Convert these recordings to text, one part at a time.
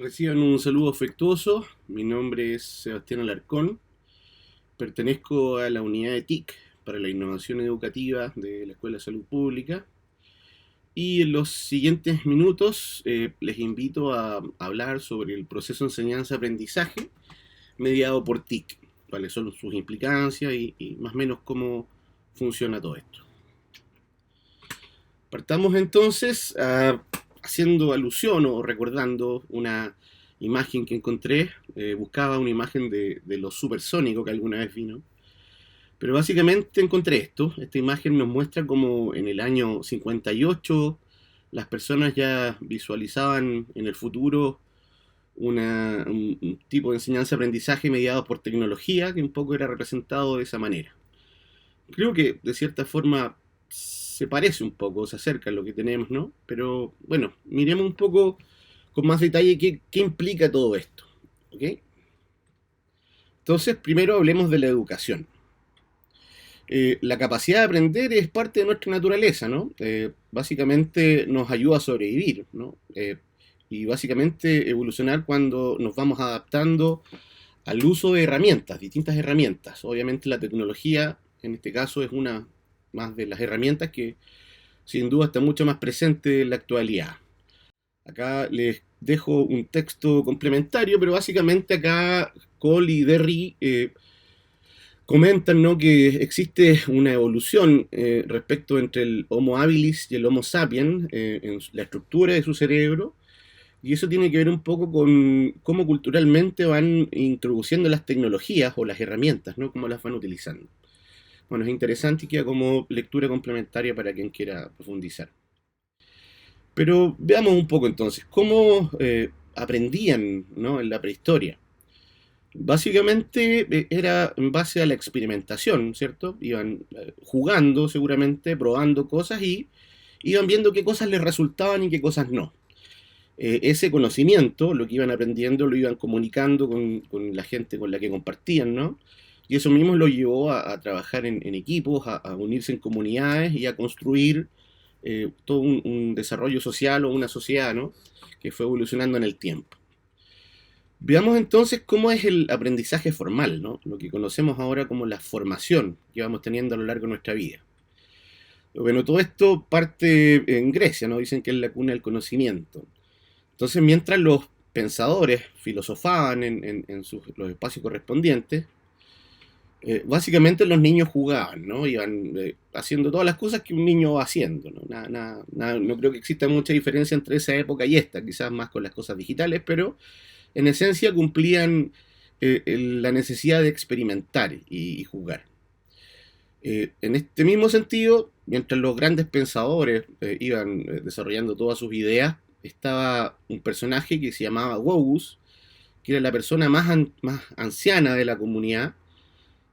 Reciban un saludo afectuoso. Mi nombre es Sebastián Alarcón. Pertenezco a la unidad de TIC para la innovación educativa de la Escuela de Salud Pública. Y en los siguientes minutos les invito a hablar sobre el proceso de enseñanza-aprendizaje mediado por TIC, cuáles son sus implicancias y más o menos cómo funciona todo esto. Partamos entonces haciendo alusión o recordando una imagen que encontré. Buscaba una imagen de lo supersónico que alguna vez vino. Pero básicamente encontré esto. Esta imagen nos muestra cómo en el año 58 las personas ya visualizaban en el futuro un tipo de enseñanza-aprendizaje mediado por tecnología que un poco era representado de esa manera. Creo que de cierta forma se parece un poco, se acerca a lo que tenemos, ¿no? Pero bueno, miremos un poco con más detalle qué implica todo esto, ¿ok? Entonces, primero hablemos de la educación. La capacidad de aprender es parte de nuestra naturaleza, ¿no? Básicamente nos ayuda a sobrevivir, ¿no? Y básicamente evolucionar cuando nos vamos adaptando al uso de herramientas, distintas herramientas. Obviamente la tecnología, en este caso, es una más de las herramientas que sin duda está mucho más presente en la actualidad. Acá les dejo un texto complementario, pero básicamente acá Cole y Derry comentan, ¿no?, que existe una evolución respecto entre el Homo habilis y el Homo sapiens en la estructura de su cerebro, y eso tiene que ver un poco con cómo culturalmente van introduciendo las tecnologías o las herramientas, ¿no?, cómo las van utilizando. Bueno, es interesante y queda como lectura complementaria para quien quiera profundizar. Pero veamos un poco entonces, ¿cómo aprendían, ¿no?, en la prehistoria? Básicamente era en base a la experimentación, ¿cierto? Iban jugando seguramente, probando cosas y iban viendo qué cosas les resultaban y qué cosas no. Ese conocimiento, lo que iban aprendiendo, lo iban comunicando con la gente con la que compartían, ¿no? Y eso mismo lo llevó a trabajar en equipos, a unirse en comunidades y a construir todo un desarrollo social o una sociedad, ¿no?, que fue evolucionando en el tiempo. Veamos entonces cómo es el aprendizaje formal, ¿no?, lo que conocemos ahora como la formación que vamos teniendo a lo largo de nuestra vida. Bueno, todo esto parte en Grecia, ¿no? Dicen que es la cuna del conocimiento. Entonces, mientras los pensadores filosofaban los espacios correspondientes, básicamente los niños jugaban, ¿no? Iban haciendo todas las cosas que un niño va haciendo, ¿no? No creo que exista mucha diferencia entre esa época y esta, quizás más con las cosas digitales, pero en esencia cumplían la necesidad de experimentar y jugar. En este mismo sentido, mientras los grandes pensadores iban desarrollando todas sus ideas, estaba un personaje que se llamaba Gobus, que era la persona más anciana de la comunidad,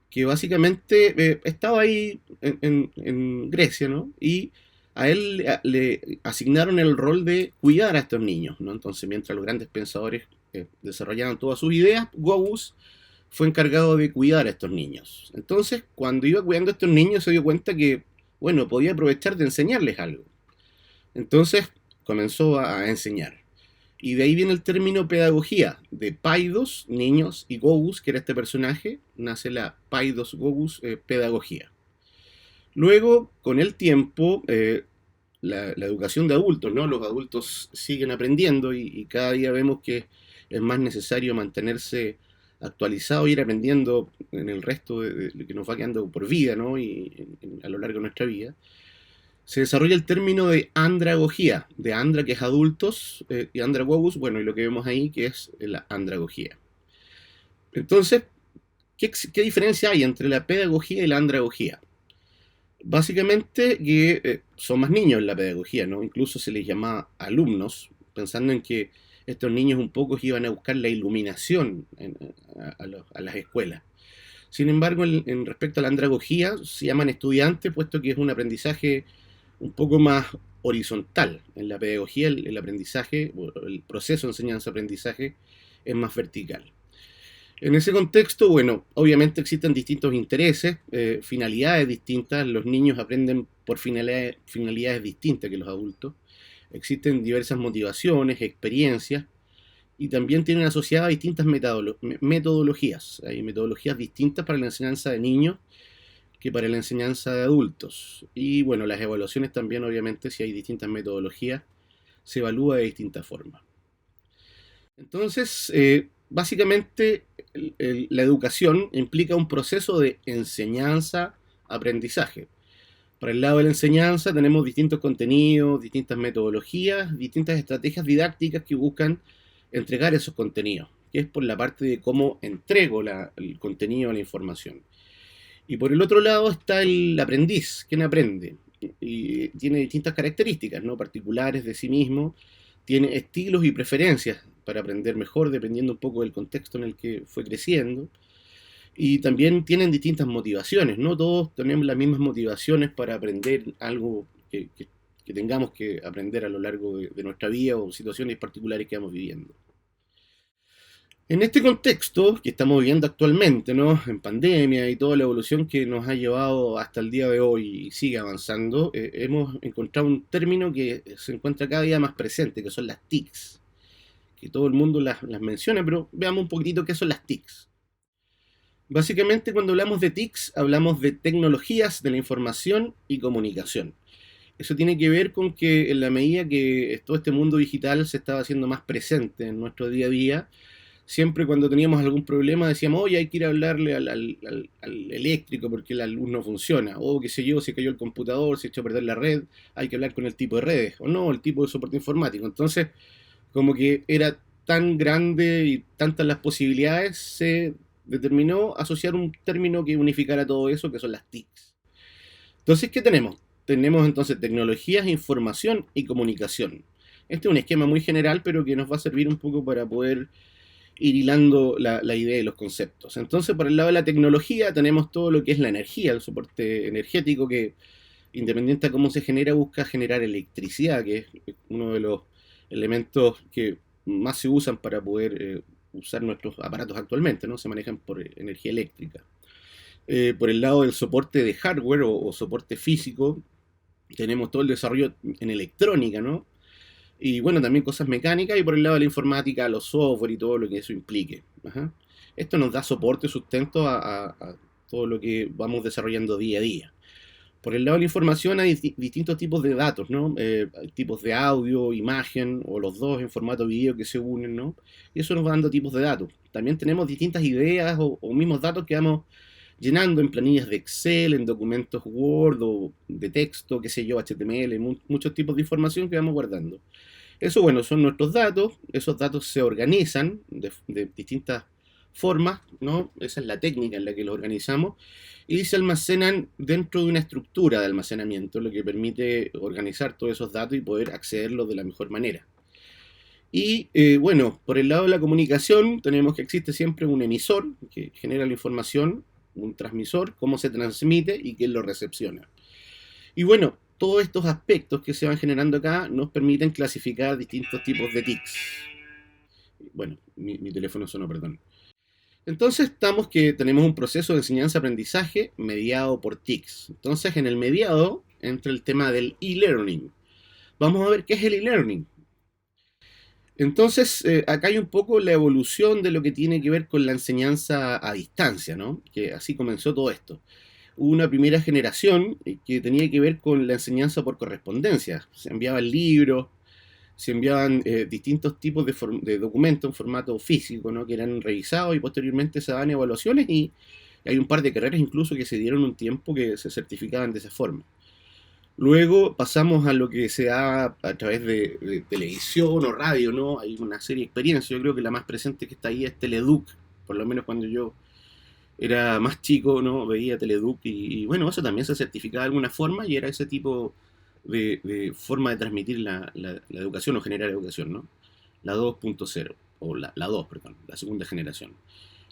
que básicamente estaba ahí en Grecia, ¿no? Y a él le asignaron el rol de cuidar a estos niños, ¿no? Entonces, mientras los grandes pensadores desarrollaban todas sus ideas, Gobus fue encargado de cuidar a estos niños. Entonces, cuando iba cuidando a estos niños, se dio cuenta que, bueno, podía aprovechar de enseñarles algo. Entonces, comenzó a enseñar. Y de ahí viene el término pedagogía, de paidos, niños, y gobus, que era este personaje, nace la paidos gobus pedagogía. Luego, con el tiempo, la educación de adultos, ¿no? Los adultos siguen aprendiendo y cada día vemos que es más necesario mantenerse actualizado e ir aprendiendo en el resto de lo que nos va quedando por vida, ¿no?, y a lo largo de nuestra vida. Se desarrolla el término de andragogía, de andra, que es adultos, y andragogos, bueno, y lo que vemos ahí que es la andragogía. Entonces, ¿qué diferencia hay entre la pedagogía y la andragogía? Básicamente que son más niños en la pedagogía, ¿no? Incluso se les llama alumnos, pensando en que estos niños un poco iban a buscar la iluminación a las escuelas. Sin embargo, en respecto a la andragogía, se llaman estudiantes, puesto que es un aprendizaje un poco más horizontal. En la pedagogía el aprendizaje, el proceso de enseñanza-aprendizaje es más vertical. En ese contexto, bueno, obviamente existen distintos intereses, finalidades distintas. Los niños aprenden por finalidades distintas que los adultos. Existen diversas motivaciones, experiencias, y también tienen asociadas distintas metodologías. Hay metodologías distintas para la enseñanza de niños que para la enseñanza de adultos. Y bueno, las evaluaciones también, obviamente, si hay distintas metodologías, se evalúa de distintas formas. Entonces, básicamente, la educación implica un proceso de enseñanza-aprendizaje. Para el lado de la enseñanza tenemos distintos contenidos, distintas metodologías, distintas estrategias didácticas que buscan entregar esos contenidos, que es por la parte de cómo entrego el contenido, la información. Y por el otro lado está el aprendiz, quien aprende. Y tiene distintas características, ¿no?, particulares de sí mismo, tiene estilos y preferencias para aprender mejor, dependiendo un poco del contexto en el que fue creciendo. Y también tienen distintas motivaciones, no todos tenemos las mismas motivaciones para aprender algo que tengamos que aprender a lo largo de nuestra vida o situaciones particulares que vamos viviendo. En este contexto que estamos viviendo actualmente, ¿no?, en pandemia y toda la evolución que nos ha llevado hasta el día de hoy y sigue avanzando, hemos encontrado un término que se encuentra cada día más presente, que son las TICs, que todo el mundo las menciona, pero veamos un poquitito qué son las TICs. Básicamente, cuando hablamos de TICs, hablamos de tecnologías de la información y comunicación. Eso tiene que ver con que en la medida que todo este mundo digital se estaba haciendo más presente en nuestro día a día, siempre cuando teníamos algún problema decíamos, oye, hay que ir a hablarle al eléctrico porque la luz no funciona, o qué sé yo, se cayó el computador, se echó a perder la red, hay que hablar con el tipo de redes, o no, el tipo de soporte informático. Entonces, como que era tan grande y tantas las posibilidades, se determinó asociar un término que unificara todo eso, que son las TICs. Entonces, ¿qué tenemos? Tenemos entonces tecnologías, información y comunicación. Este es un esquema muy general, pero que nos va a servir un poco para poder ir hilando la idea de los conceptos. Entonces, por el lado de la tecnología, tenemos todo lo que es la energía, el soporte energético, que independiente de cómo se genera, busca generar electricidad, que es uno de los elementos que más se usan para poder usar nuestros aparatos actualmente, ¿no? Se manejan por energía eléctrica. Por el lado del soporte de hardware o soporte físico, tenemos todo el desarrollo en electrónica, ¿no? Y bueno, también cosas mecánicas, y por el lado de la informática, los software y todo lo que eso implique. Ajá. Esto nos da soporte, sustento a todo lo que vamos desarrollando día a día. Por el lado de la información hay distintos tipos de datos, ¿no? Hay tipos de audio, imagen, o los dos en formato video que se unen, ¿no? Y eso nos va dando tipos de datos. También tenemos distintas ideas o mismos datos que vamos llenando en planillas de Excel, en documentos Word o de texto, qué sé yo, HTML, muchos tipos de información que vamos guardando. Eso, bueno, son nuestros datos. Esos datos se organizan de distintas formas, ¿no? Esa es la técnica en la que los organizamos, y se almacenan dentro de una estructura de almacenamiento, lo que permite organizar todos esos datos y poder accederlos de la mejor manera. Y bueno, por el lado de la comunicación, tenemos que existe siempre un emisor que genera la información, un transmisor, cómo se transmite y quién lo recepciona. Y bueno, todos estos aspectos que se van generando acá nos permiten clasificar distintos tipos de TICs. Bueno, mi teléfono sonó, perdón. Entonces estamos que tenemos un proceso de enseñanza-aprendizaje mediado por TICs. Entonces en el mediado entra el tema del e-learning. Vamos a ver qué es el e-learning. Entonces acá hay un poco la evolución de lo que tiene que ver con la enseñanza a distancia, ¿no? Que así comenzó todo esto. Hubo una primera generación que tenía que ver con la enseñanza por correspondencia. Se enviaban libros, se enviaban distintos tipos de documentos en formato físico, ¿no?, que eran revisados y posteriormente se daban evaluaciones, y hay un par de carreras incluso que se dieron un tiempo que se certificaban de esa forma. Luego pasamos a lo que se da a través de televisión o radio, ¿no? Hay una serie de experiencias. Yo creo que la más presente que está ahí es Teleduc, por lo menos cuando yo era más chico, ¿no? Veía Teleduc y bueno, eso también se certificaba de alguna forma y era ese tipo de forma de transmitir la educación o generar educación, ¿no? La 2.0, o la 2, perdón, la segunda generación.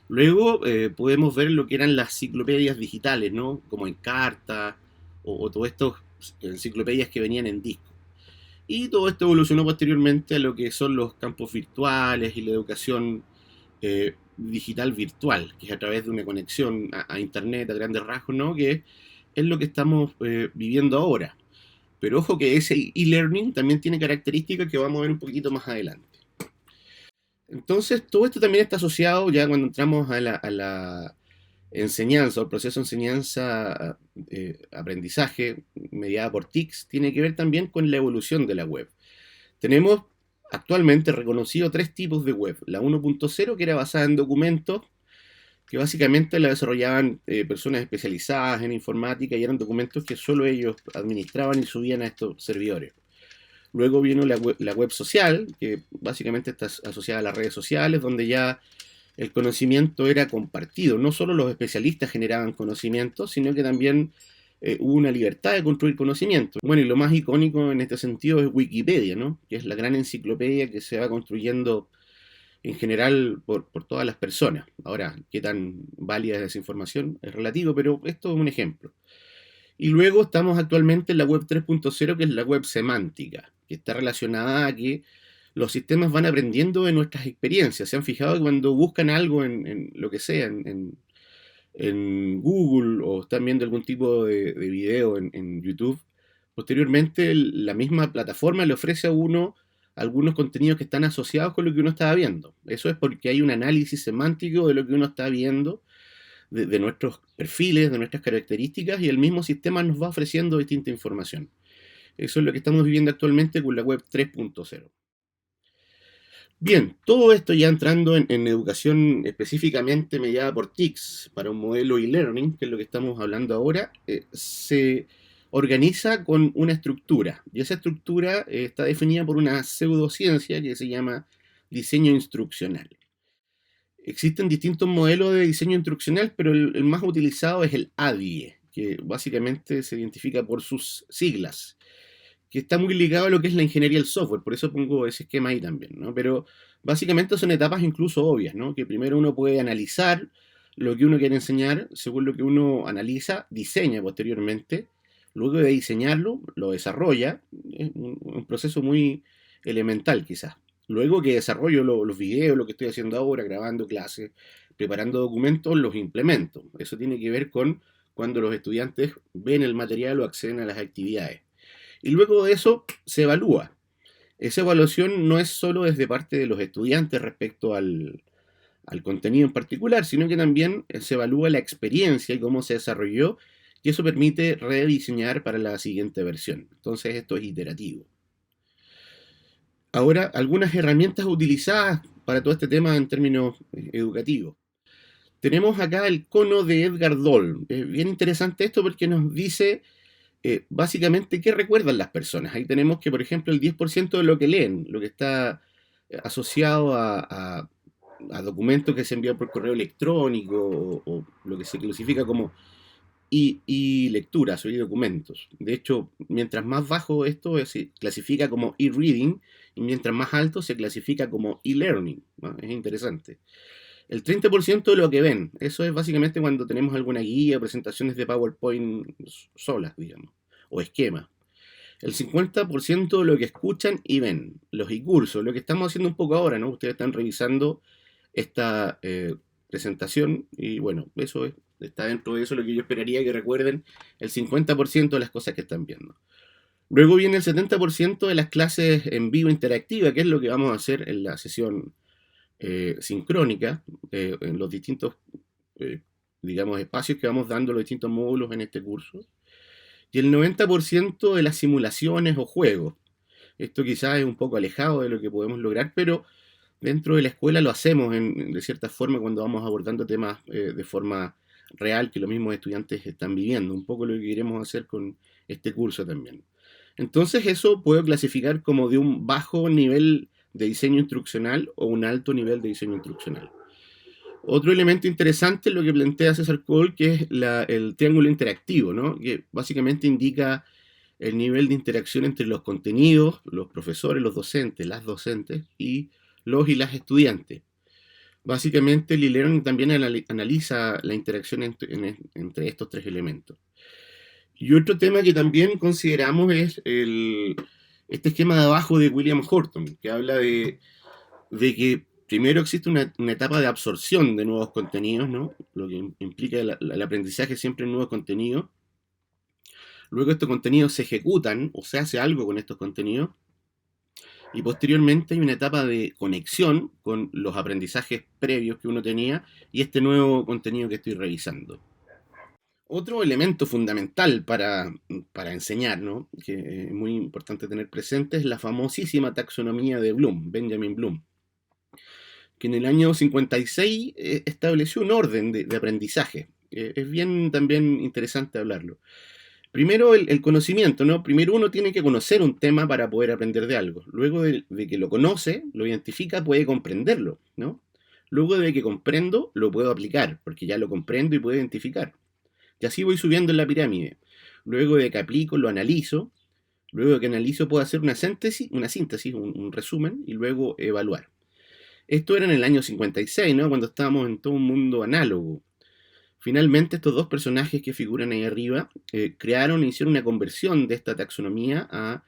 Luego podemos ver lo que eran las enciclopedias digitales, ¿no? Como en carta o todo esto, enciclopedias que venían en disco. Y todo esto evolucionó posteriormente a lo que son los campos virtuales y la educación digital virtual, que es a través de una conexión a internet a grandes rasgos, ¿no? Que es lo que estamos viviendo ahora. Pero ojo que ese e-learning también tiene características que vamos a ver un poquito más adelante. Entonces, todo esto también está asociado ya cuando entramos a la enseñanza, o el proceso de enseñanza, aprendizaje, mediada por TICs, tiene que ver también con la evolución de la web. Tenemos actualmente reconocido tres tipos de web. La 1.0, que era basada en documentos, que básicamente la desarrollaban personas especializadas en informática y eran documentos que solo ellos administraban y subían a estos servidores. Luego vino la web social, que básicamente está asociada a las redes sociales, donde ya el conocimiento era compartido. No solo los especialistas generaban conocimiento, sino que también hubo una libertad de construir conocimiento. Bueno, y lo más icónico en este sentido es Wikipedia, ¿no? Que es la gran enciclopedia que se va construyendo en general por todas las personas. Ahora, qué tan válida es esa información es relativo, pero esto es un ejemplo. Y luego estamos actualmente en la web 3.0, que es la web semántica, que está relacionada a que los sistemas van aprendiendo de nuestras experiencias. Se han fijado que cuando buscan algo en lo que sea, en Google, o están viendo algún tipo de video en YouTube, posteriormente la misma plataforma le ofrece a uno algunos contenidos que están asociados con lo que uno estaba viendo. Eso es porque hay un análisis semántico de lo que uno está viendo, de nuestros perfiles, de nuestras características, y el mismo sistema nos va ofreciendo distinta información. Eso es lo que estamos viviendo actualmente con la web 3.0. Bien, todo esto ya entrando en educación específicamente mediada por TICS para un modelo e-learning, que es lo que estamos hablando ahora, se organiza con una estructura, y esa estructura está definida por una pseudociencia que se llama diseño instruccional. Existen distintos modelos de diseño instruccional, pero el más utilizado es el ADIE, que básicamente se identifica por sus siglas, que está muy ligado a lo que es la ingeniería del software, por eso pongo ese esquema ahí también, ¿no? Pero básicamente son etapas incluso obvias, ¿no? Que primero uno puede analizar lo que uno quiere enseñar, según lo que uno analiza, diseña posteriormente, luego de diseñarlo, lo desarrolla, es un proceso muy elemental quizás. Luego que desarrollo los videos, lo que estoy haciendo ahora, grabando clases, preparando documentos, los implemento. Eso tiene que ver con cuando los estudiantes ven el material o acceden a las actividades. Y luego de eso se evalúa. Esa evaluación no es solo desde parte de los estudiantes respecto al contenido en particular, sino que también se evalúa la experiencia y cómo se desarrolló, y eso permite rediseñar para la siguiente versión. Entonces esto es iterativo. Ahora, algunas herramientas utilizadas para todo este tema en términos educativos. Tenemos acá el cono de Edgar Doll. Es bien interesante esto porque nos dice básicamente qué recuerdan las personas. Ahí tenemos que, por ejemplo, el 10% de lo que leen, lo que está asociado a documentos que se envían por correo electrónico, o lo que se clasifica como lecturas o documentos. De hecho, mientras más bajo esto se clasifica como e-reading, y mientras más alto se clasifica como e-learning, ¿no? Es interesante. El 30% de lo que ven, eso es básicamente cuando tenemos alguna guía, presentaciones de PowerPoint solas, digamos, o esquemas. El 50% de lo que escuchan y ven, los e-cursos, lo que estamos haciendo un poco ahora, ¿no? Ustedes están revisando esta presentación y bueno, está dentro de eso lo que yo esperaría que recuerden el 50% de las cosas que están viendo. Luego viene el 70% de las clases en vivo interactiva, que es lo que vamos a hacer en la sesión sincrónica, en los distintos, eh, digamos, espacios que vamos dando, los distintos módulos en este curso. Y el 90% de las simulaciones o juegos. Esto quizás es un poco alejado de lo que podemos lograr, pero dentro de la escuela lo hacemos de cierta forma cuando vamos abordando temas de forma real que los mismos estudiantes están viviendo. Un poco lo que queremos hacer con este curso también. Entonces eso puedo clasificar como de un bajo nivel de diseño instruccional o un alto nivel de diseño instruccional. Otro elemento interesante es lo que plantea César Cole, que es el triángulo interactivo, ¿no? Que básicamente indica el nivel de interacción entre los contenidos, los profesores, los docentes, las docentes y los y las estudiantes. Básicamente el e-learning también analiza la interacción entre estos tres elementos. Y otro tema que también consideramos es este esquema de abajo de William Horton, que habla de que primero existe una etapa de absorción de nuevos contenidos, ¿no? Lo que implica el aprendizaje siempre en nuevos contenidos. Luego estos contenidos se ejecutan o se hace algo con estos contenidos. Y posteriormente hay una etapa de conexión con los aprendizajes previos que uno tenía y este nuevo contenido que estoy revisando. Otro elemento fundamental para enseñar, ¿no? Que es muy importante tener presente, es la famosísima taxonomía de Bloom, Benjamin Bloom, que en el año 56 estableció un orden de aprendizaje. Es bien también interesante hablarlo. Primero el conocimiento, ¿no? Primero uno tiene que conocer un tema para poder aprender de algo. Luego de que lo conoce, lo identifica, puede comprenderlo, ¿no? Luego de que comprendo, lo puedo aplicar, porque ya lo comprendo y puedo identificar. Y así voy subiendo en la pirámide. Luego de que aplico, lo analizo. Luego de que analizo, puedo hacer una síntesis, un resumen, y luego evaluar. Esto era en el año 56, ¿no? Cuando estábamos en todo un mundo análogo. Finalmente, estos dos personajes que figuran ahí arriba crearon e hicieron una conversión de esta taxonomía a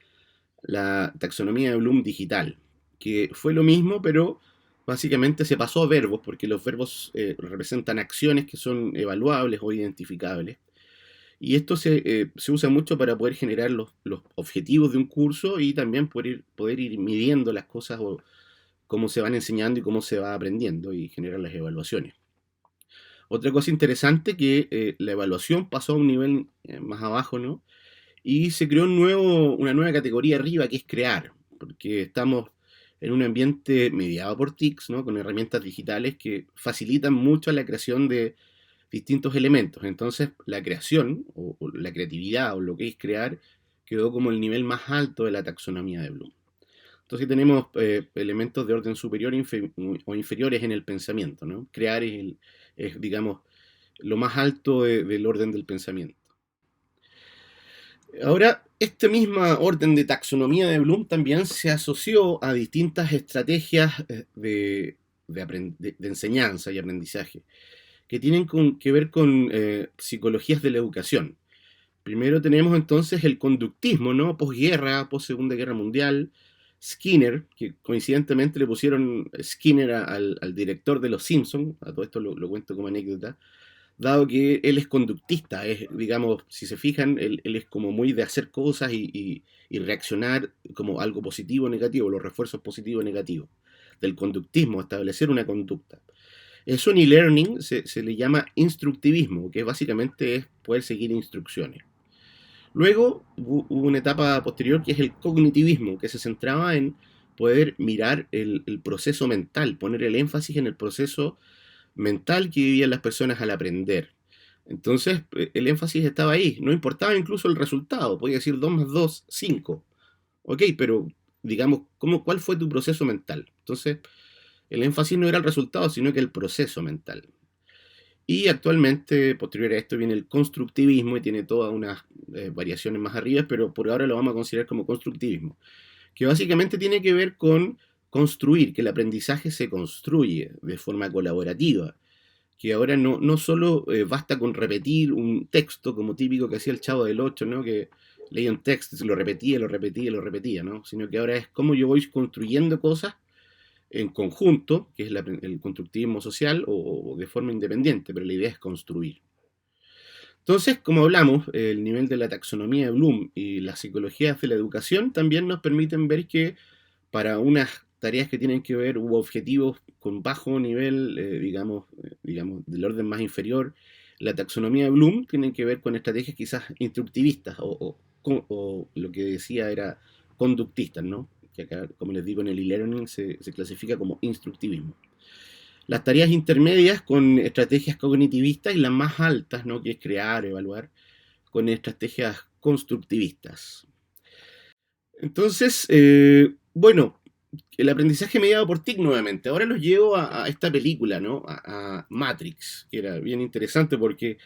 la taxonomía de Bloom digital, que fue lo mismo, pero básicamente se pasó a verbos, porque los verbos representan acciones que son evaluables o identificables. Y esto se usa mucho para poder generar los objetivos de un curso y también poder ir midiendo las cosas o cómo se van enseñando y cómo se va aprendiendo y generar las evaluaciones. Otra cosa interesante que la evaluación pasó a un nivel más abajo, ¿no? Y se creó una nueva categoría arriba que es crear, porque estamos en un ambiente mediado por TICs, ¿no? Con herramientas digitales que facilitan mucho la creación de distintos elementos. Entonces, la creación o la creatividad o lo que es crear quedó como el nivel más alto de la taxonomía de Bloom. Entonces tenemos elementos de orden superior o inferiores en el pensamiento, ¿no? Crear es, digamos, lo más alto del orden del pensamiento. Ahora, esta misma orden de taxonomía de Bloom también se asoció a distintas estrategias de enseñanza y aprendizaje que tienen que ver con psicologías de la educación. Primero tenemos entonces el conductismo, ¿no? Posguerra, post Segunda Guerra Mundial. Skinner, que coincidentemente le pusieron Skinner al director de Los Simpsons, a todo esto lo cuento como anécdota, dado que él es conductista, digamos, si se fijan, él es como muy de hacer cosas y reaccionar como algo positivo o negativo, los refuerzos positivos o negativos, del conductismo, establecer una conducta. Eso en e-learning se le llama instructivismo, que básicamente es poder seguir instrucciones. Luego hubo una etapa posterior que es el cognitivismo, que se centraba en poder mirar el proceso mental, poner el énfasis en el proceso mental que vivían las personas al aprender. Entonces, el énfasis estaba ahí, no importaba incluso el resultado, podía decir 2 más 2, 5. Ok, pero digamos, ¿cuál fue tu proceso mental? Entonces, el énfasis no era el resultado, sino que el proceso mental. Y actualmente, posterior a esto, viene el constructivismo y tiene todas unas variaciones más arriba, pero por ahora lo vamos a considerar como constructivismo, que básicamente tiene que ver con construir, que el aprendizaje se construye de forma colaborativa, que ahora no solo basta con repetir un texto como típico que hacía el Chavo del Ocho, ¿no? Que leía un texto, se lo repetía, lo repetía, lo repetía, ¿no? Sino que ahora es cómo yo voy construyendo cosas en conjunto, que es el constructivismo social, o de forma independiente, pero la idea es construir. Entonces, como hablamos, el nivel de la taxonomía de Bloom y las psicologías de la educación también nos permiten ver que para unas tareas que tienen que ver u objetivos con bajo nivel, digamos, del orden más inferior, la taxonomía de Bloom tiene que ver con estrategias quizás instructivistas o lo que decía era conductistas, ¿no? Que acá, como les digo, en el e-learning se clasifica como instructivismo. Las tareas intermedias con estrategias cognitivistas y las más altas, ¿no? Que es crear, evaluar, con estrategias constructivistas. Entonces, bueno, el aprendizaje mediado por TIC nuevamente. Ahora los llevo a esta película, ¿no? A Matrix, que era bien interesante porque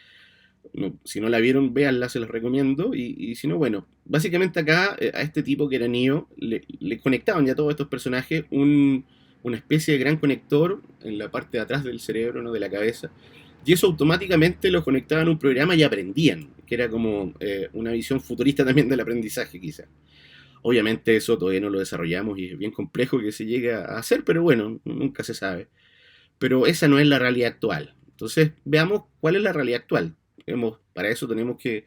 no, si no la vieron, véanla, se los recomiendo. Y si no, bueno, básicamente acá a este tipo que era Neo le conectaban ya a todos estos personajes una especie de gran conector en la parte de atrás del cerebro, ¿no? De la cabeza. Y eso automáticamente los conectaban a un programa y aprendían, que era como una visión futurista también del aprendizaje, quizás. Obviamente eso todavía no lo desarrollamos y es bien complejo que se llegue a hacer, pero bueno, nunca se sabe. Pero esa no es la realidad actual. Entonces, veamos cuál es la realidad actual. Para eso tenemos que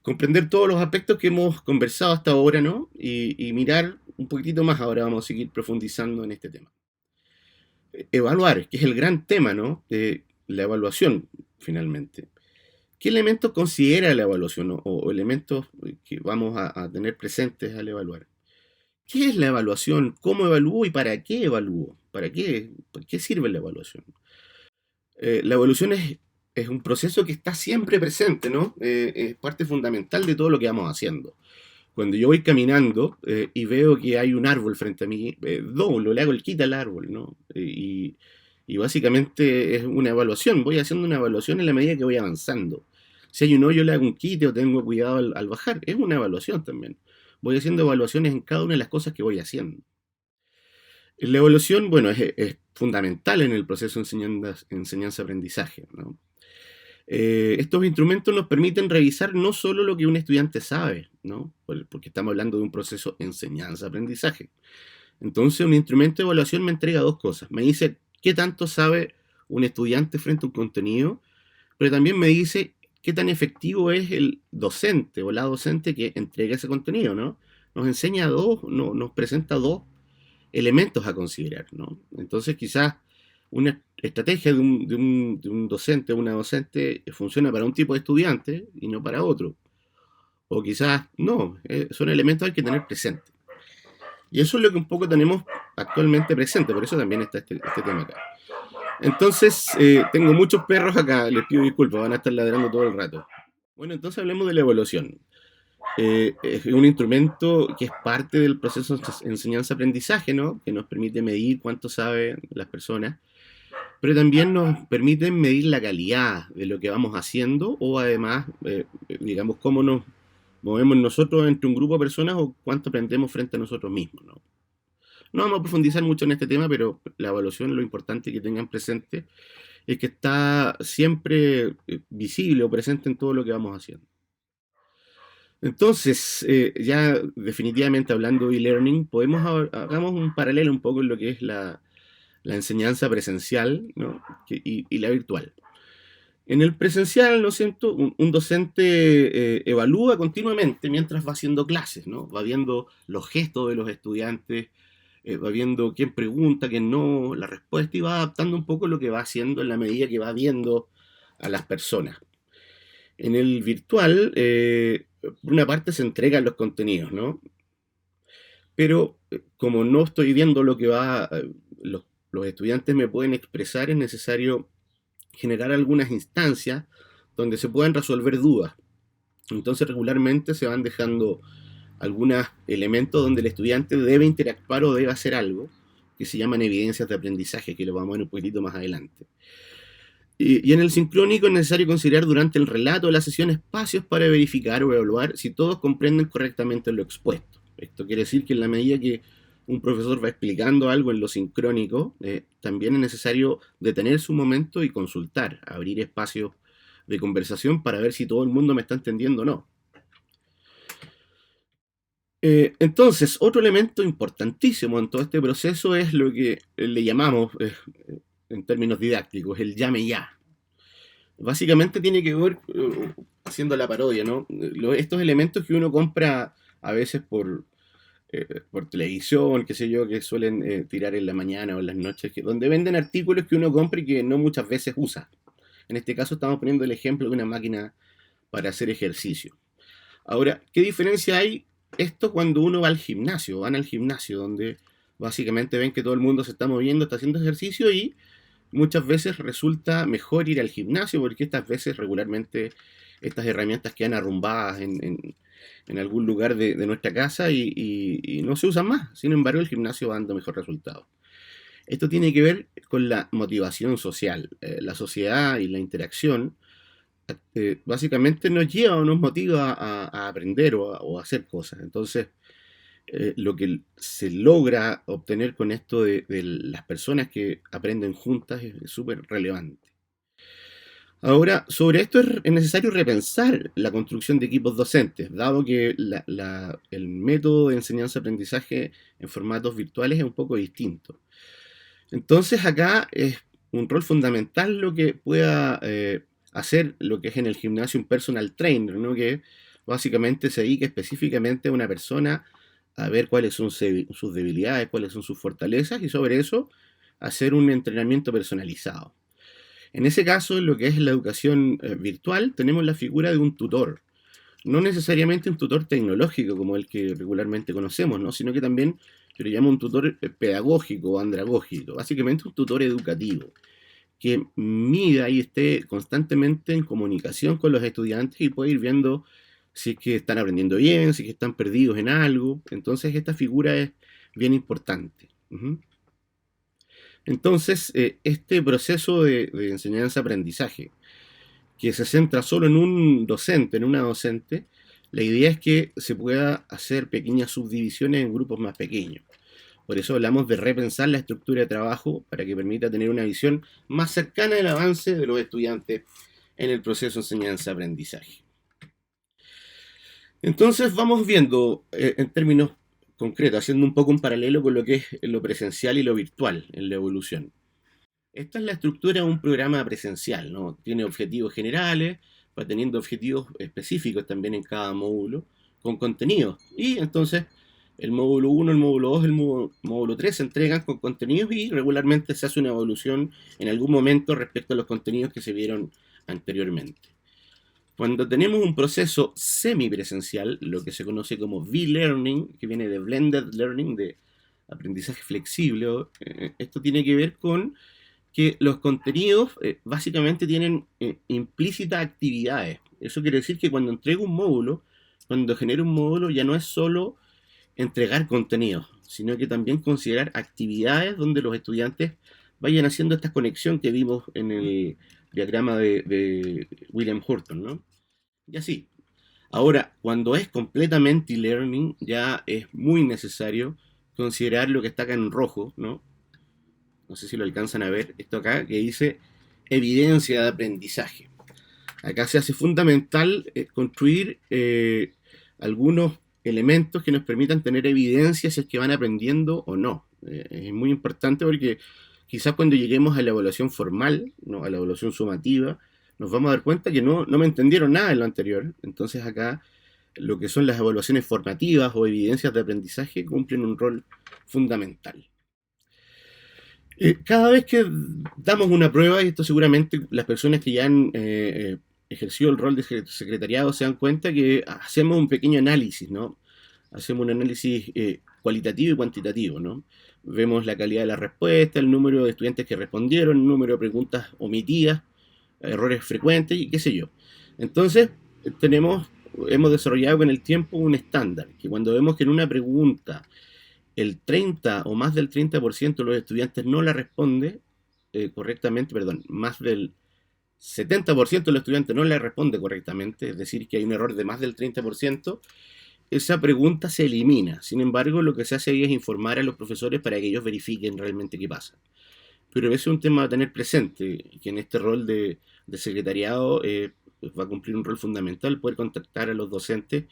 comprender todos los aspectos que hemos conversado hasta ahora, ¿no? Y mirar un poquitito más, ahora vamos a seguir profundizando en este tema. Evaluar, que es el gran tema, ¿no? De la evaluación, finalmente. ¿Qué elementos considera la evaluación o elementos que vamos a tener presentes al evaluar? ¿Qué es la evaluación? ¿Cómo evalúo y para qué evalúo? ¿Para qué sirve la evaluación? La evaluación es un proceso que está siempre presente, ¿no? Es parte fundamental de todo lo que vamos haciendo. Cuando yo voy caminando y veo que hay un árbol frente a mí, doblo, le hago el quita al árbol, ¿no? Y básicamente es una evaluación, voy haciendo una evaluación en la medida que voy avanzando. Si hay un hoyo, le hago un quite o tengo cuidado al bajar, es una evaluación también. Voy haciendo evaluaciones en cada una de las cosas que voy haciendo. La evaluación, bueno, es fundamental en el proceso de enseñanza-aprendizaje, ¿no? Estos instrumentos nos permiten revisar no solo lo que un estudiante sabe, ¿no? Porque estamos hablando de un proceso enseñanza-aprendizaje. Entonces, un instrumento de evaluación me entrega dos cosas. Me dice qué tanto sabe un estudiante frente a un contenido, pero también me dice qué tan efectivo es el docente o la docente que entrega ese contenido, ¿no? Nos enseña nos presenta dos elementos a considerar, ¿no? Entonces, quizás una estrategia de un docente o una docente funciona para un tipo de estudiante y no para otro. O quizás no, son elementos que hay que tener presentes. Y eso es lo que un poco tenemos actualmente presente, por eso también está este tema acá. Entonces, tengo muchos perros acá, les pido disculpas, van a estar ladrando todo el rato. Bueno, entonces hablemos de la evaluación. Es un instrumento que es parte del proceso de enseñanza-aprendizaje, ¿no? Que nos permite medir cuánto saben las personas, pero también nos permite medir la calidad de lo que vamos haciendo o además, digamos, cómo nos movemos nosotros entre un grupo de personas o cuánto aprendemos frente a nosotros mismos, ¿no? No vamos a profundizar mucho en este tema, pero la evaluación, lo importante que tengan presente es que está siempre visible o presente en todo lo que vamos haciendo. Entonces, ya definitivamente hablando de e-learning, hagamos un paralelo un poco en lo que es la enseñanza presencial, ¿no? y la virtual. En el presencial, ¿no es cierto? Un docente evalúa continuamente mientras va haciendo clases, ¿no? Va viendo los gestos de los estudiantes, va viendo quién pregunta, quién no, la respuesta y va adaptando un poco lo que va haciendo en la medida que va viendo a las personas. En el virtual, por una parte se entregan los contenidos, ¿no? Pero como no estoy viendo lo que los estudiantes me pueden expresar, es necesario generar algunas instancias donde se puedan resolver dudas. Entonces regularmente se van dejando algunos elementos donde el estudiante debe interactuar o debe hacer algo, que se llaman evidencias de aprendizaje, que lo vamos a ver un poquitito más adelante. Y en el sincrónico es necesario considerar durante el relato de la sesión espacios para verificar o evaluar si todos comprenden correctamente lo expuesto. Esto quiere decir que en la medida que un profesor va explicando algo en lo sincrónico, también es necesario detenerse un momento y consultar, abrir espacios de conversación para ver si todo el mundo me está entendiendo o no. Entonces, otro elemento importantísimo en todo este proceso es lo que le llamamos, en términos didácticos, el llame ya. Básicamente tiene que ver, haciendo la parodia, ¿no? Estos elementos que uno compra a veces por televisión, qué sé yo, que suelen tirar en la mañana o en las noches, donde venden artículos que uno compra y que no muchas veces usa. En este caso estamos poniendo el ejemplo de una máquina para hacer ejercicio. Ahora, ¿qué diferencia hay esto cuando uno va al gimnasio? Van al gimnasio donde básicamente ven que todo el mundo se está moviendo, está haciendo ejercicio y muchas veces resulta mejor ir al gimnasio porque estas veces regularmente estas herramientas quedan arrumbadas en algún lugar de nuestra casa y no se usan más. Sin embargo, el gimnasio va dando mejor resultado. Esto tiene que ver con la motivación social. La sociedad y la interacción básicamente nos lleva o nos motiva a aprender o a hacer cosas. Entonces, lo que se logra obtener con esto de las personas que aprenden juntas es súper relevante. Ahora, sobre esto es necesario repensar la construcción de equipos docentes, dado que el método de enseñanza-aprendizaje en formatos virtuales es un poco distinto. Entonces, acá es un rol fundamental lo que pueda hacer lo que es en el gimnasio un personal trainer, ¿no? Que básicamente se dedica específicamente a una persona a ver cuáles son sus debilidades, cuáles son sus fortalezas y sobre eso hacer un entrenamiento personalizado. En ese caso, en lo que es la educación virtual, tenemos la figura de un tutor. No necesariamente un tutor tecnológico como el que regularmente conocemos, ¿no? Sino que también se le llama un tutor pedagógico o andragógico, básicamente un tutor educativo, que mida y esté constantemente en comunicación con los estudiantes y puede ir viendo si es que están aprendiendo bien, si es que están perdidos en algo. Entonces esta figura es bien importante. Entonces, este proceso de enseñanza-aprendizaje, que se centra solo en un docente, en una docente, la idea es que se pueda hacer pequeñas subdivisiones en grupos más pequeños. Por eso hablamos de repensar la estructura de trabajo para que permita tener una visión más cercana del avance de los estudiantes en el proceso de enseñanza-aprendizaje. Entonces vamos viendo en términos concretos, haciendo un poco un paralelo con lo que es lo presencial y lo virtual en la evolución. Esta es la estructura de un programa presencial, ¿no? Tiene objetivos generales, va teniendo objetivos específicos también en cada módulo, con contenidos. Y entonces el módulo 1, el módulo 2, el módulo 3 se entregan con contenidos y regularmente se hace una evolución en algún momento respecto a los contenidos que se vieron anteriormente. Cuando tenemos un proceso semipresencial, lo que se conoce como V-Learning, que viene de Blended Learning, de aprendizaje flexible, esto tiene que ver con que los contenidos básicamente tienen implícitas actividades. Eso quiere decir que cuando entrego un módulo, cuando genero un módulo, ya no es solo entregar contenidos, sino que también considerar actividades donde los estudiantes vayan haciendo esta conexión que vimos en el diagrama de William Horton, ¿no? Y así. Ahora, cuando es completamente e-learning, ya es muy necesario considerar lo que está acá en rojo, ¿no? No sé si lo alcanzan a ver, esto acá, que dice evidencia de aprendizaje. Acá se hace fundamental construir algunos elementos que nos permitan tener evidencia si es que van aprendiendo o no. Es muy importante porque quizás cuando lleguemos a la evaluación formal, ¿no? A la evaluación sumativa, nos vamos a dar cuenta que no me entendieron nada en lo anterior. Entonces acá lo que son las evaluaciones formativas o evidencias de aprendizaje cumplen un rol fundamental. Cada vez que damos una prueba, y esto seguramente las personas que ya han ejercido el rol de secretariado se dan cuenta que hacemos un pequeño análisis, ¿no? Hacemos un análisis cualitativo y cuantitativo, ¿no? Vemos la calidad de la respuesta, el número de estudiantes que respondieron, el número de preguntas omitidas, errores frecuentes y qué sé yo. Entonces, hemos desarrollado con el tiempo un estándar, que cuando vemos que en una pregunta el 30 o más del 30% de los estudiantes no la responde correctamente, perdón, más del 70% de los estudiantes no la responde correctamente, es decir, que hay un error de más del 30%, esa pregunta se elimina. Sin embargo, lo que se hace ahí es informar a los profesores para que ellos verifiquen realmente qué pasa. Pero ese es un tema a tener presente, que en este rol de secretariado va a cumplir un rol fundamental, poder contactar a los docentes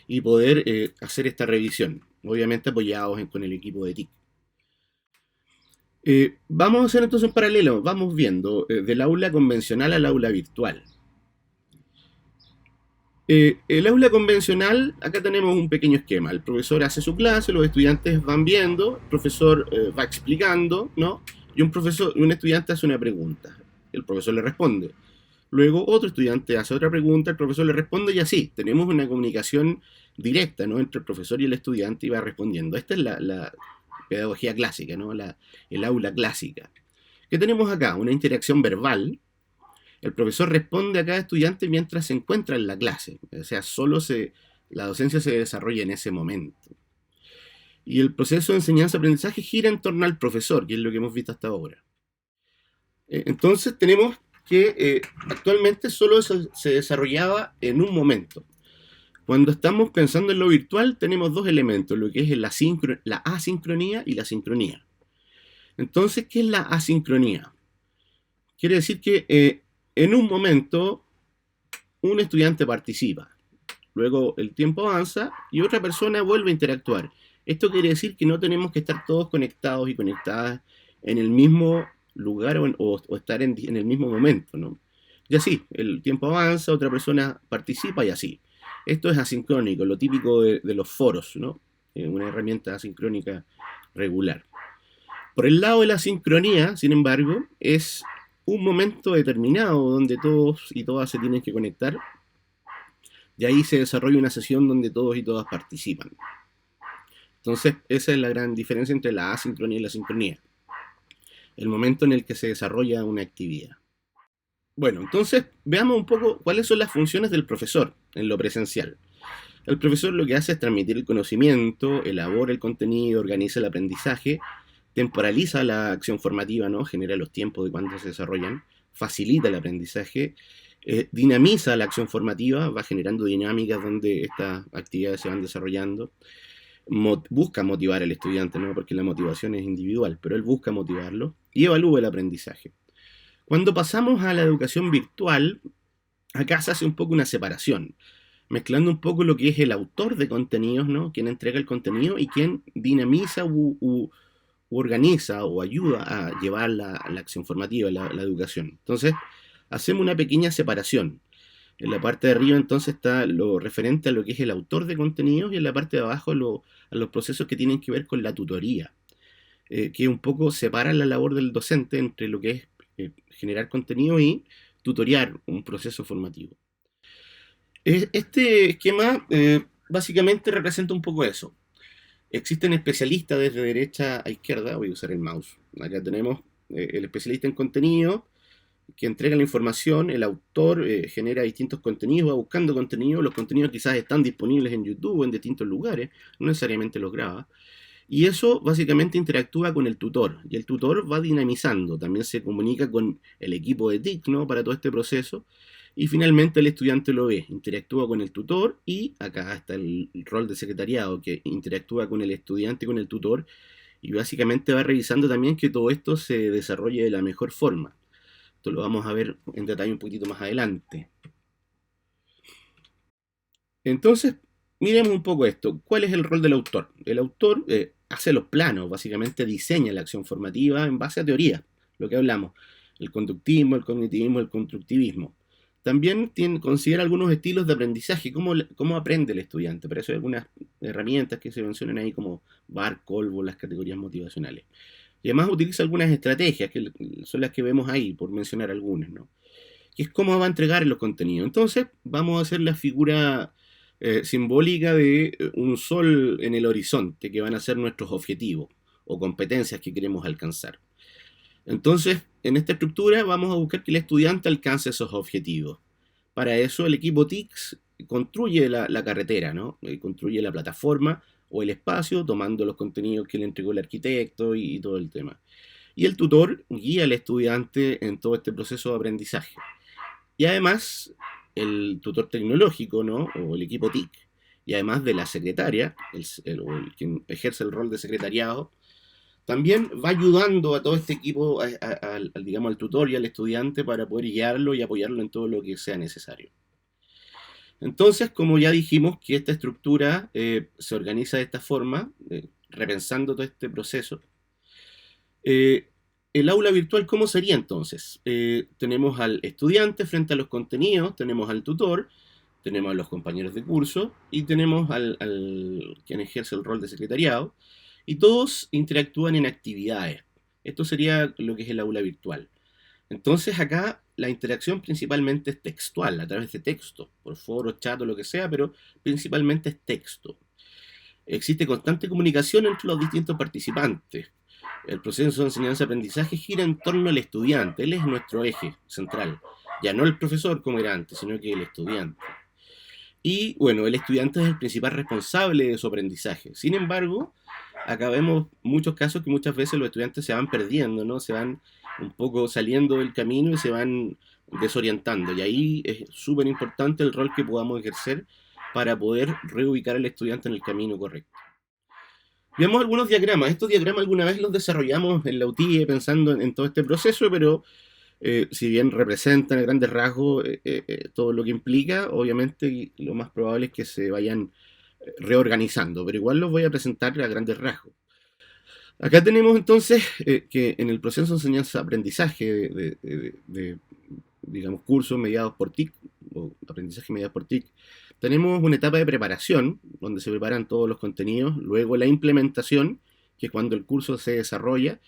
y poder hacer esta revisión, obviamente apoyados con el equipo de TIC. Vamos a hacer entonces un paralelo, vamos viendo del aula convencional al aula virtual. El aula convencional, acá tenemos un pequeño esquema, el profesor hace su clase, los estudiantes van viendo, el profesor va explicando, ¿no? Y un estudiante hace una pregunta, el profesor le responde. Luego otro estudiante hace otra pregunta, el profesor le responde y así. Tenemos una comunicación directa, ¿no? Entre el profesor y el estudiante y va respondiendo. Esta es la pedagogía clásica, ¿no? El aula clásica. ¿Qué tenemos acá? Una interacción verbal. El profesor responde a cada estudiante mientras se encuentra en la clase. O sea, la docencia se desarrolla en ese momento. Y el proceso de enseñanza-aprendizaje gira en torno al profesor, que es lo que hemos visto hasta ahora. Entonces tenemos que actualmente solo se desarrollaba en un momento. Cuando estamos pensando en lo virtual, tenemos dos elementos, lo que es la asincronía y la sincronía. Entonces, ¿qué es la asincronía? Quiere decir que en un momento un estudiante participa, luego el tiempo avanza y otra persona vuelve a interactuar. Esto quiere decir que no tenemos que estar todos conectados y conectadas en el mismo lugar o estar en el mismo momento, ¿no? Y así, el tiempo avanza, otra persona participa y así. Esto es asincrónico, lo típico de los foros, ¿no? una herramienta asincrónica regular. Por el lado de la sincronía, sin embargo, es un momento determinado donde todos y todas se tienen que conectar, y ahí se desarrolla una sesión donde todos y todas participan. Entonces, esa es la gran diferencia entre la asincronía y la sincronía. El momento en el que se desarrolla una actividad. Bueno, entonces veamos un poco cuáles son las funciones del profesor en lo presencial. El profesor lo que hace es transmitir el conocimiento, elabora el contenido, organiza el aprendizaje, temporaliza la acción formativa, ¿no? Genera los tiempos de cuando se desarrollan, facilita el aprendizaje, dinamiza la acción formativa, va generando dinámicas donde estas actividades se van desarrollando, busca motivar al estudiante, ¿no? Porque la motivación es individual, pero él busca motivarlo y evalúa el aprendizaje. Cuando pasamos a la educación virtual, acá se hace un poco una separación, mezclando un poco lo que es el autor de contenidos, ¿no? Quien entrega el contenido y quien dinamiza u organiza o ayuda a llevar la acción formativa, la educación. Entonces, hacemos una pequeña separación. En la parte de arriba entonces está lo referente a lo que es el autor de contenidos y en la parte de abajo a los procesos que tienen que ver con la tutoría, que un poco separa la labor del docente entre lo que es generar contenido y tutoriar un proceso formativo. Este esquema básicamente representa un poco eso. Existen especialistas desde derecha a izquierda, voy a usar el mouse. Acá tenemos el especialista en contenido, que entrega la información, el autor genera distintos contenidos, va buscando contenido, los contenidos quizás están disponibles en YouTube o en distintos lugares, no necesariamente los graba. Y eso básicamente interactúa con el tutor, y el tutor va dinamizando, también se comunica con el equipo de TIC, ¿no? Para todo este proceso, y finalmente el estudiante lo ve, interactúa con el tutor, y acá está el rol de secretariado, que interactúa con el estudiante, con el tutor, y básicamente va revisando también que todo esto se desarrolle de la mejor forma. Esto lo vamos a ver en detalle un poquito más adelante. Entonces, miremos un poco esto. ¿Cuál es el rol del autor? El autor hace los planos, básicamente diseña la acción formativa en base a teoría, lo que hablamos, el conductismo, el cognitivismo, el constructivismo. También considera algunos estilos de aprendizaje, cómo aprende el estudiante. Para eso hay algunas herramientas que se mencionan ahí como VAR, Colbo, las categorías motivacionales. Y además utiliza algunas estrategias, que son las que vemos ahí, por mencionar algunas, ¿no? Que es cómo va a entregar los contenidos. Entonces, vamos a hacer la figura simbólica de un sol en el horizonte, que van a ser nuestros objetivos o competencias que queremos alcanzar. Entonces, en esta estructura vamos a buscar que el estudiante alcance esos objetivos. Para eso el equipo TICS construye la carretera, ¿no? Construye la plataforma o el espacio, tomando los contenidos que le entregó el arquitecto y todo el tema. Y el tutor guía al estudiante en todo este proceso de aprendizaje. Y además, el tutor tecnológico, ¿no? O el equipo TIC, y además de la secretaria, quien ejerce el rol de secretariado, también va ayudando a todo este equipo, digamos, al tutor y al estudiante para poder guiarlo y apoyarlo en todo lo que sea necesario. Entonces, como ya dijimos que esta estructura se organiza de esta forma, repensando todo este proceso, el aula virtual, ¿cómo sería entonces? Tenemos al estudiante frente a los contenidos, tenemos al tutor, tenemos a los compañeros de curso y tenemos al quien ejerce el rol de secretariado, y todos interactúan en actividades. Esto sería lo que es el aula virtual. Entonces acá la interacción principalmente es textual, a través de texto, por foro, chat o lo que sea, pero principalmente es texto. Existe constante comunicación entre los distintos participantes. El proceso de enseñanza-aprendizaje gira en torno al estudiante. Él es nuestro eje central. Ya no el profesor como era antes, sino que el estudiante. Y bueno, el estudiante es el principal responsable de su aprendizaje. Sin embargo, acá vemos muchos casos que muchas veces los estudiantes se van perdiendo, ¿no? Se van un poco saliendo del camino y se van desorientando. Y ahí es súper importante el rol que podamos ejercer para poder reubicar al estudiante en el camino correcto. Veamos algunos diagramas. Estos diagramas alguna vez los desarrollamos en la UTIE pensando en todo este proceso, pero si bien representan a grandes rasgos todo lo que implica, obviamente lo más probable es que se vayan reorganizando, pero igual los voy a presentar a grandes rasgos. Acá tenemos entonces que en el proceso de enseñanza-aprendizaje digamos, cursos mediados por TIC, o aprendizaje mediado por TIC, Tenemos una etapa de preparación, donde se preparan todos los contenidos, luego la implementación, que es cuando el curso se desarrolla,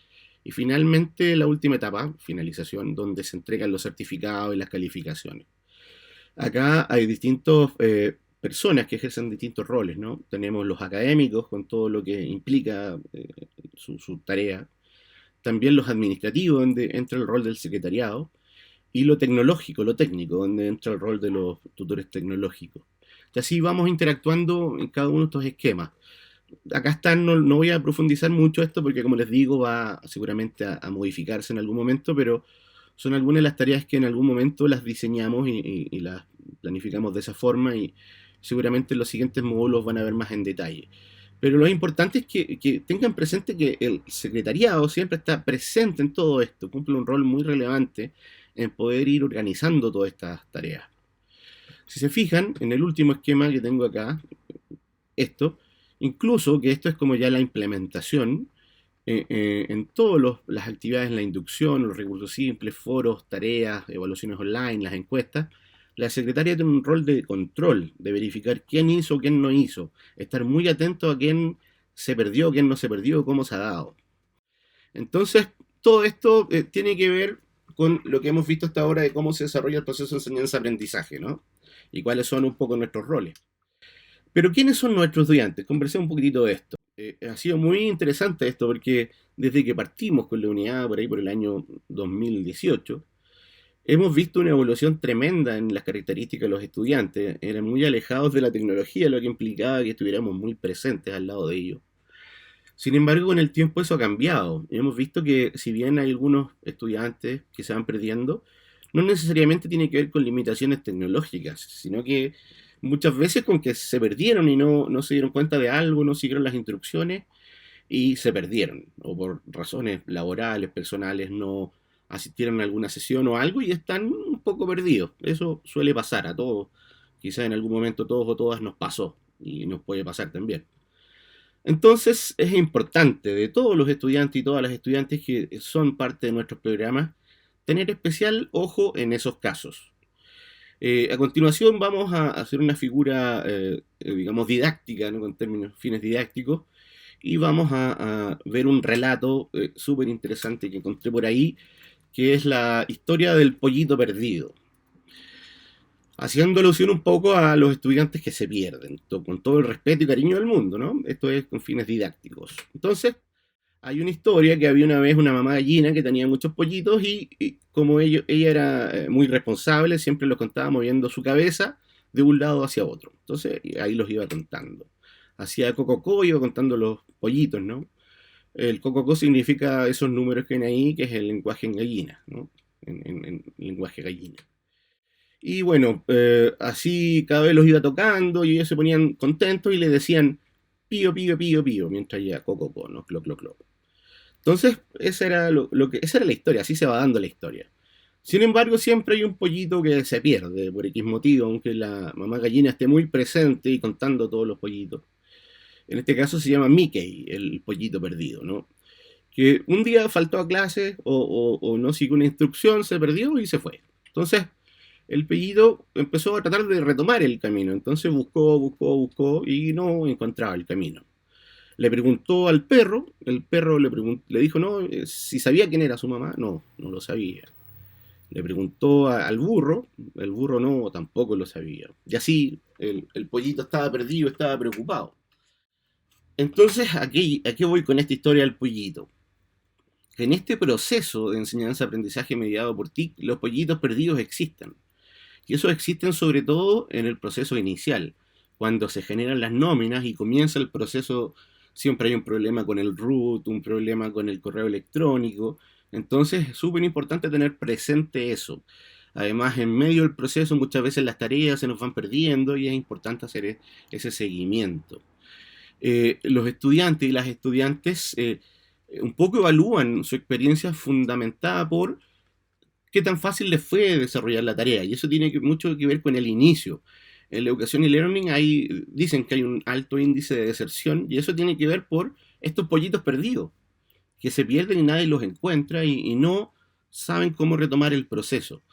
y finalmente la última etapa, finalización, donde se entregan los certificados y las calificaciones. Acá hay distintas personas que ejercen distintos roles, ¿no? Tenemos los académicos con todo lo que implica su tarea, también los administrativos, donde entra el rol del secretariado, y lo tecnológico, lo técnico, donde entra el rol de los tutores tecnológicos. Y así vamos interactuando en cada uno de estos esquemas. Acá están, no voy a profundizar mucho esto porque, como les digo, va seguramente a modificarse en algún momento, pero son algunas de las tareas que en algún momento las diseñamos y las planificamos de esa forma, y seguramente en los siguientes módulos van a ver más en detalle. Pero lo importante es que tengan presente que el secretariado siempre está presente en todo esto, cumple un rol muy relevante en poder ir organizando todas estas tareas. Si se fijan, en el último esquema que tengo acá, esto, incluso que esto es como ya la implementación, en todas las actividades, en la inducción, los recursos simples, foros, tareas, evaluaciones online, las encuestas, la secretaria tiene un rol de control, de verificar quién hizo, quién no hizo, estar muy atento a quién se perdió, quién no se perdió, cómo se ha dado. Entonces, todo esto tiene que ver con lo que hemos visto hasta ahora de cómo se desarrolla el proceso de enseñanza-aprendizaje, ¿no? Y cuáles son un poco nuestros roles. Pero ¿quiénes son nuestros estudiantes? Conversemos un poquitito de esto. Ha sido muy interesante esto porque desde que partimos con la unidad por ahí por el año 2018, hemos visto una evolución tremenda en las características de los estudiantes. Eran muy alejados de la tecnología, lo que implicaba que estuviéramos muy presentes al lado de ellos. Sin embargo, con el tiempo eso ha cambiado. Hemos visto que si bien hay algunos estudiantes que se van perdiendo, no necesariamente tiene que ver con limitaciones tecnológicas, sino que muchas veces con que se perdieron y no se dieron cuenta de algo, no siguieron las instrucciones y se perdieron, o por razones laborales, personales, no asistieron a alguna sesión o algo y están un poco perdidos. Eso suele pasar a todos. Quizás en algún momento todos o todas nos pasó y nos puede pasar también. Entonces es importante de todos los estudiantes y todas las estudiantes que son parte de nuestros programas tener especial ojo en esos casos. A continuación vamos a hacer una figura, digamos, didáctica, ¿no? Con términos, fines didácticos, y vamos a ver un relato súper interesante que encontré por ahí, que es la historia del pollito perdido, haciendo alusión un poco a los estudiantes que se pierden, con todo el respeto y cariño del mundo, ¿no? Esto es con fines didácticos. Entonces, hay una historia que había una vez una mamá gallina que tenía muchos pollitos y como ella era muy responsable, siempre los contaba moviendo su cabeza de un lado hacia otro. Entonces, ahí los iba contando. Hacía cococó, iba contando los pollitos, ¿no? El cococó significa esos números que hay ahí, que es el lenguaje en gallina, ¿no? En lenguaje gallina. Y bueno, así cada vez los iba tocando y ellos se ponían contentos y le decían pío, pío, pío, pío, mientras ya coco, ¿no? Clo, clo, clo. Entonces, esa era la historia, así se va dando la historia. Sin embargo, siempre hay un pollito que se pierde por X motivo, aunque la mamá gallina esté muy presente y contando todos los pollitos. En este caso se llama Mickey, el pollito perdido, ¿no? Que un día faltó a clase o no siguió una instrucción, se perdió y se fue. Entonces, el pollito empezó a tratar de retomar el camino. Entonces buscó y no encontraba el camino. Le preguntó al perro, el perro le dijo no, si sabía quién era su mamá, no lo sabía. Le preguntó al burro, el burro no, tampoco lo sabía. Y así el pollito estaba perdido, estaba preocupado. Entonces, ¿a qué voy con esta historia del pollito? Que en este proceso de enseñanza-aprendizaje mediado por TIC, los pollitos perdidos existen. Y esos existen sobre todo en el proceso inicial, cuando se generan las nóminas y comienza el proceso. Siempre hay un problema con el root, un problema con el correo electrónico. Entonces es súper importante tener presente eso. Además, en medio del proceso muchas veces las tareas se nos van perdiendo y es importante hacer ese seguimiento. Los estudiantes y las estudiantes un poco evalúan su experiencia fundamentada por qué tan fácil les fue desarrollar la tarea. Y eso tiene mucho que ver con el inicio. En la educación y learning dicen que hay un alto índice de deserción y eso tiene que ver por estos pollitos perdidos, que se pierden y nadie los encuentra y no saben cómo retomar el proceso.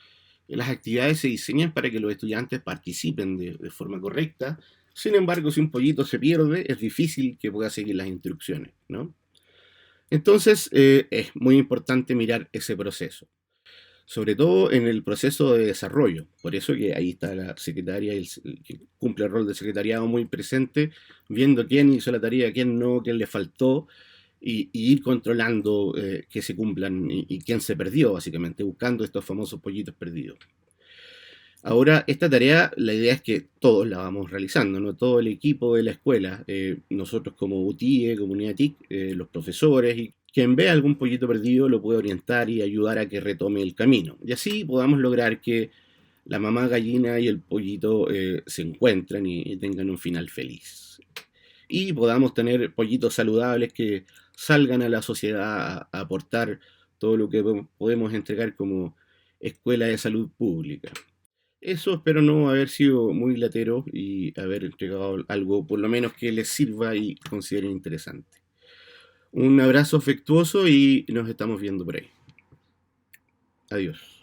Las actividades se diseñan para que los estudiantes participen de forma correcta. Sin embargo, si un pollito se pierde, es difícil que pueda seguir las instrucciones, ¿no? Entonces, es muy importante mirar ese proceso, sobre todo en el proceso de desarrollo. Por eso que ahí está la secretaria, que cumple el rol de secretariado muy presente, viendo quién hizo la tarea, quién no, quién le faltó, y ir controlando que se cumplan y quién se perdió, básicamente, buscando estos famosos pollitos perdidos. Ahora, esta tarea, la idea es que todos la vamos realizando, ¿no? Todo el equipo de la escuela, nosotros como UTIE, comunidad TIC, los profesores, y quien vea algún pollito perdido lo puede orientar y ayudar a que retome el camino. Y así podamos lograr que la mamá gallina y el pollito se encuentren y tengan un final feliz. Y podamos tener pollitos saludables que salgan a la sociedad a aportar todo lo que podemos entregar como escuela de salud pública. Eso espero no haber sido muy latero y haber entregado algo por lo menos que les sirva y consideren interesante. Un abrazo afectuoso y nos estamos viendo por ahí. Adiós.